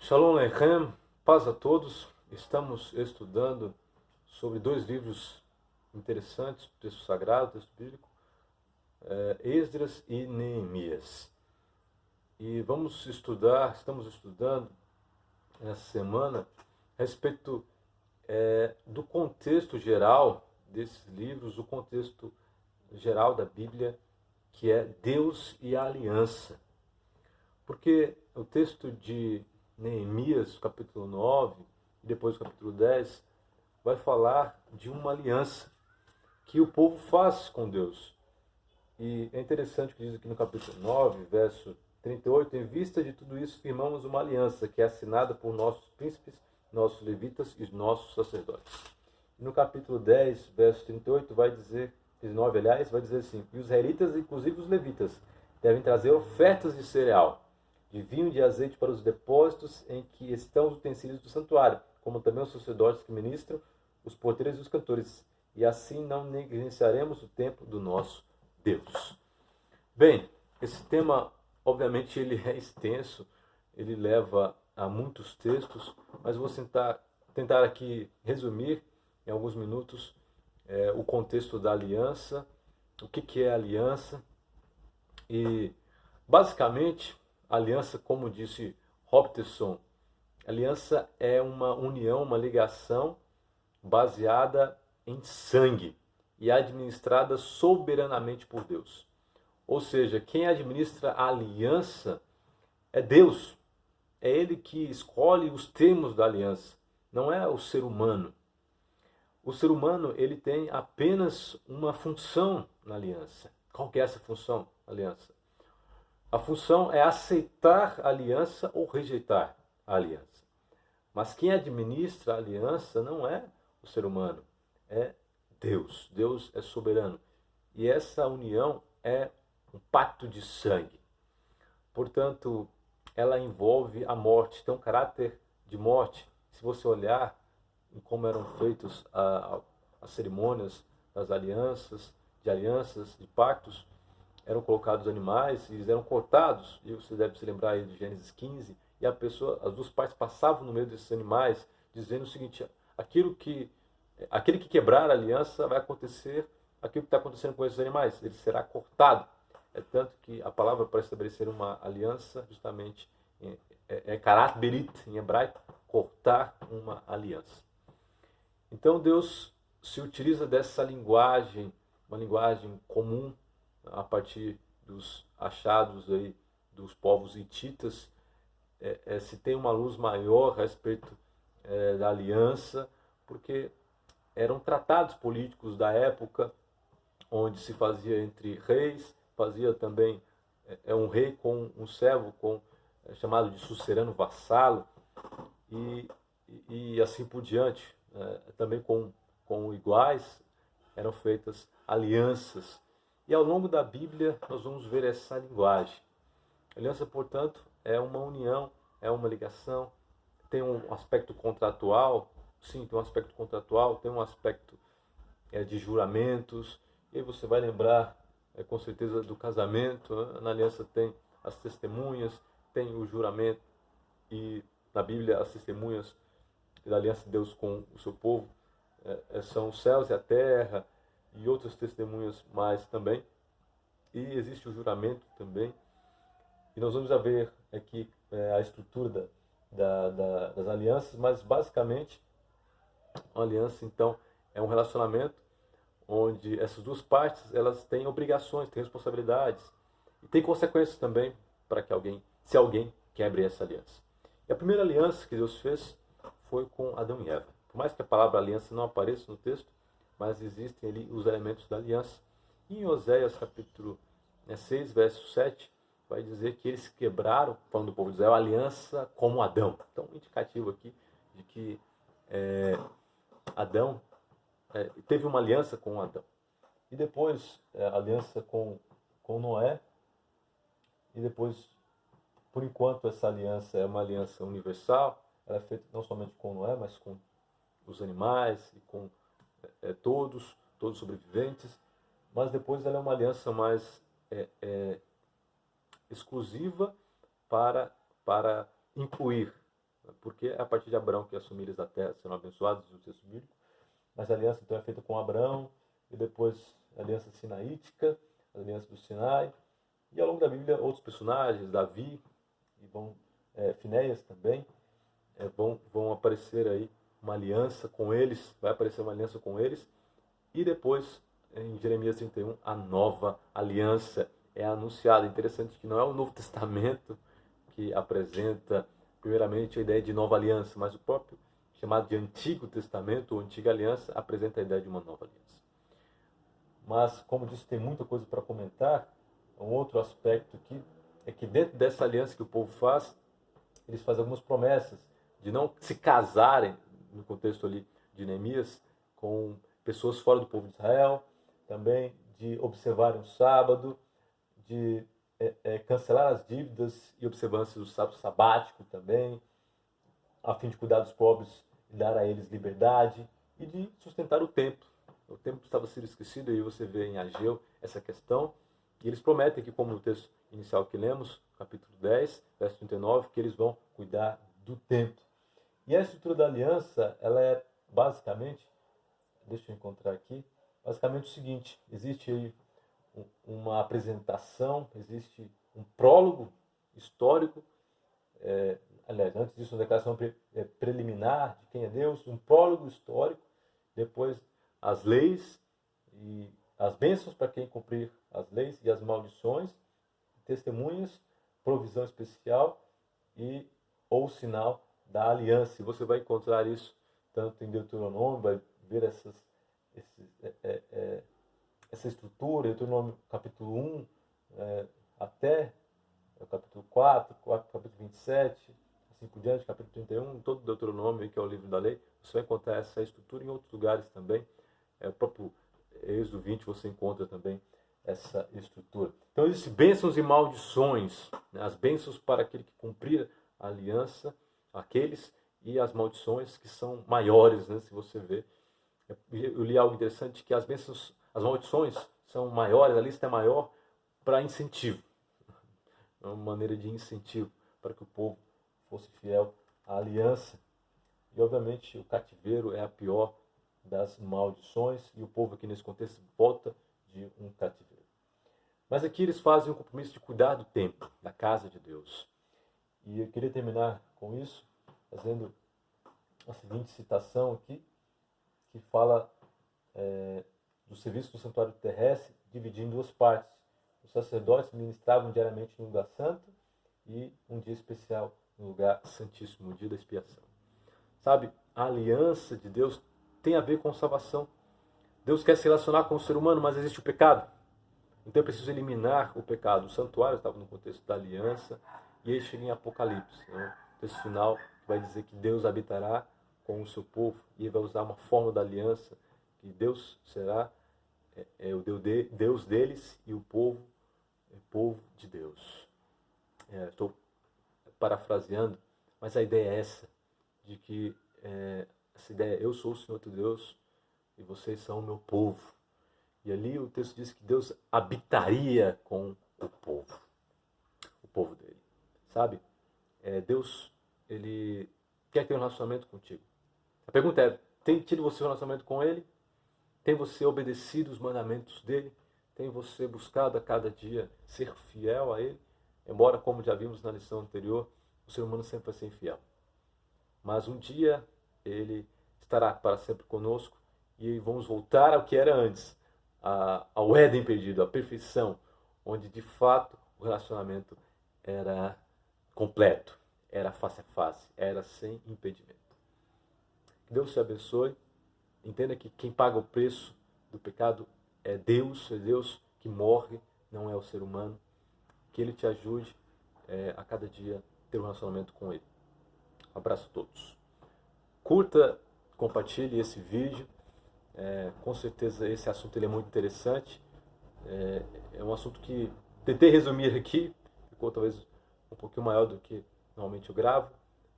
Shalom Aleichem, paz a todos. Estamos estudando sobre dois livros interessantes, texto sagrado, texto bíblico, Esdras e Neemias. E estamos estudando essa semana a respeito do contexto geral desses livros, o contexto geral da Bíblia, que é Deus e a aliança. Porque o texto de Neemias, capítulo 9, e depois o capítulo 10, vai falar de uma aliança que o povo faz com Deus. E é interessante o que diz aqui no capítulo 9, verso 38, em vista de tudo isso, firmamos uma aliança que é assinada por nossos príncipes, nossos levitas e nossos sacerdotes. E no capítulo 10, verso 38, vai dizer, 39, aliás, vai dizer assim, e os israelitas, inclusive os levitas, devem trazer ofertas de cereal, de vinho e de azeite para os depósitos em que estão os utensílios do santuário, como também os sacerdotes que ministram, os porteiros e os cantores, e assim não negligenciaremos o templo do nosso Deus. Bem, esse tema, obviamente, ele é extenso, ele leva a muitos textos, mas vou tentar aqui resumir em alguns minutos o contexto da aliança, o que é aliança e, basicamente, a aliança, como disse Robertson, aliança é uma união, uma ligação baseada em sangue e administrada soberanamente por Deus. Ou seja, quem administra a aliança é Deus. É Ele que escolhe os termos da aliança, não é o ser humano. O ser humano ele tem apenas uma função na aliança. Qual que é essa função na aliança? A função é aceitar a aliança ou rejeitar a aliança. Mas quem administra a aliança não é o ser humano, é Deus. Deus é soberano. E essa união é um pacto de sangue. Portanto, ela envolve a morte, tem um caráter de morte. Se você olhar em como eram feitas as cerimônias das alianças, de pactos, eram colocados animais e eles eram cortados. E você deve se lembrar aí de Gênesis 15. E as duas partes passavam no meio desses animais, dizendo o seguinte: aquele que quebrar a aliança vai acontecer aquilo que está acontecendo com esses animais, ele será cortado. É tanto que a palavra para estabelecer uma aliança, justamente, é karat berit, em hebraico, cortar uma aliança. Então Deus se utiliza dessa linguagem, uma linguagem comum, a partir dos achados aí dos povos hititas, se tem uma luz maior a respeito da aliança, porque eram tratados políticos da época, onde se fazia entre reis, fazia também um rei com um servo, chamado de sucerano vassalo, e, e assim por diante. Também com iguais eram feitas alianças. E ao longo da Bíblia nós vamos ver essa linguagem. Aliança, portanto, é uma união, é uma ligação, tem um aspecto contratual, sim, tem um aspecto contratual, tem um aspecto de juramentos, e aí você vai lembrar com certeza do casamento, né? Na aliança tem as testemunhas, tem o juramento, e na Bíblia as testemunhas da aliança de Deus com o seu povo são os céus e a terra, e outras testemunhas mais também, e existe o juramento também. E nós vamos ver aqui a estrutura das alianças, mas basicamente uma aliança então é um relacionamento onde essas duas partes elas têm obrigações, têm responsabilidades e tem consequências também para que se alguém quebre essa aliança. E a primeira aliança que Deus fez foi com Adão e Eva. Por mais que a palavra aliança não apareça no texto, mas existem ali os elementos da aliança. E em Oséias capítulo 6, verso 7, vai dizer que eles quebraram, falando do povo de Israel, a aliança como Adão. Então, um indicativo aqui de que Adão teve uma aliança com Adão. E depois, a aliança com Noé. E depois, por enquanto, essa aliança é uma aliança universal. Ela é feita não somente com Noé, mas com os animais e com todos os sobreviventes. Mas depois ela é uma aliança mais exclusiva para incluir porque é a partir de Abraão que as famílias da terra serão abençoadas no texto bíblico. Mas a aliança então é feita com Abraão, e depois a aliança sinaítica, a aliança do Sinai, e ao longo da Bíblia outros personagens, Davi, e Finéias também, vão aparecer aí uma aliança com eles, vai aparecer uma aliança com eles, e depois, em Jeremias 31, a nova aliança é anunciada. Interessante que não é o Novo Testamento que apresenta primeiramente a ideia de nova aliança, mas o próprio chamado de Antigo Testamento, ou Antiga Aliança, apresenta a ideia de uma nova aliança. Mas, como disse, tem muita coisa para comentar. Um outro aspecto aqui é que dentro dessa aliança que o povo faz, eles fazem algumas promessas de não se casarem, no contexto ali de Neemias, com pessoas fora do povo de Israel, também de observarem o sábado, de cancelar as dívidas e observâncias do sábado sabático também, a fim de cuidar dos pobres e dar a eles liberdade, e de sustentar o templo. O templo estava sendo esquecido, e você vê em Ageu essa questão, e eles prometem que, como no texto inicial que lemos, capítulo 10, verso 39, que eles vão cuidar do templo. E a estrutura da aliança, ela é basicamente, deixa eu encontrar aqui, basicamente o seguinte: existe aí uma apresentação, existe um prólogo histórico, aliás, antes disso, uma declaração preliminar de quem é Deus, um prólogo histórico, depois as leis e as bênçãos para quem cumprir as leis e as maldições, testemunhas, provisão especial e ou sinal da aliança. E você vai encontrar isso tanto em Deuteronômio, vai ver essa estrutura, Deuteronômio capítulo 1 até o capítulo 4, capítulo 27, assim por diante, capítulo 31, todo o Deuteronômio, que é o livro da lei, você vai encontrar essa estrutura em outros lugares também. O próprio Êxodo 20 você encontra também essa estrutura. Então existem bênçãos e maldições, né? As bênçãos para aquele que cumprir a aliança, aqueles, e as maldições que são maiores, né? Se você vê. Eu li algo interessante, que as bênçãos, as maldições são maiores, a lista é maior para incentivo. É uma maneira de incentivo para que o povo fosse fiel à aliança. E obviamente o cativeiro é a pior das maldições, e o povo aqui nesse contexto volta de um cativeiro. Mas aqui eles fazem o compromisso de cuidar do templo, da casa de Deus. E eu queria terminar com isso, fazendo a seguinte citação aqui, que fala do serviço do santuário terrestre, dividido em duas partes. Os sacerdotes ministravam diariamente no lugar santo e um dia especial no lugar santíssimo, o dia da expiação. Sabe, a aliança de Deus tem a ver com salvação. Deus quer se relacionar com o ser humano, mas existe o pecado. Então é preciso eliminar o pecado. O santuário estava no contexto da aliança, e aí chega em Apocalipse, né? O texto final vai dizer que Deus habitará com o seu povo, e ele vai usar uma forma da aliança, que Deus será o Deus deles, e o povo é povo de Deus. Estou parafraseando, mas a ideia é essa, de que essa ideia, eu sou o Senhor teu Deus, e vocês são o meu povo. E ali o texto diz que Deus habitaria com o povo dele. Sabe? Deus, ele quer ter um relacionamento contigo. A pergunta é, tem tido você um relacionamento com ele? Tem você obedecido os mandamentos dele? Tem você buscado a cada dia ser fiel a ele? Embora, como já vimos na lição anterior, o ser humano sempre vai ser infiel. Mas um dia ele estará para sempre conosco, e vamos voltar ao que era antes, ao Éden perdido, à perfeição, onde de fato o relacionamento era completo, era face a face, era sem impedimento. Que Deus te abençoe. Entenda que quem paga o preço do pecado é Deus que morre, não é o ser humano. Que Ele te ajude a cada dia ter um relacionamento com Ele. Um abraço a todos. Curta, compartilhe esse vídeo. Com certeza esse assunto ele é muito interessante. É um assunto que tentei resumir aqui, ficou talvez um pouquinho maior do que normalmente eu gravo,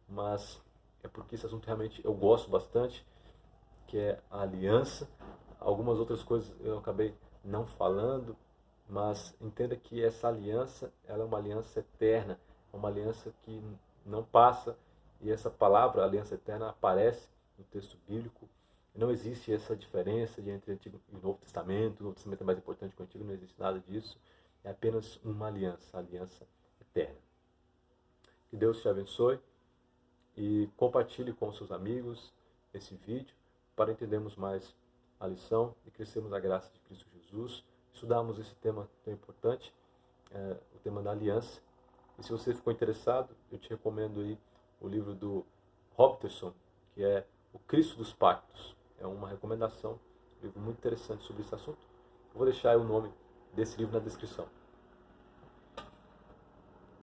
mas é porque esse assunto realmente eu gosto bastante, que é a aliança. Algumas outras coisas eu acabei não falando, mas entenda que essa aliança, ela é uma aliança eterna, é uma aliança que não passa, E essa palavra, aliança eterna, aparece no texto bíblico. Não existe essa diferença entre Antigo e Novo Testamento. O Novo Testamento é mais importante que o Antigo, não existe nada disso. É apenas uma aliança, a aliança eterna. Que Deus te abençoe e compartilhe com seus amigos esse vídeo para entendermos mais a lição e crescermos na graça de Cristo Jesus. Estudarmos esse tema tão importante, o tema da aliança. E se você ficou interessado, eu te recomendo aí o livro do Robertson, que é O Cristo dos Pactos. É uma recomendação, um livro muito interessante sobre esse assunto. Eu vou deixar o nome desse livro na descrição.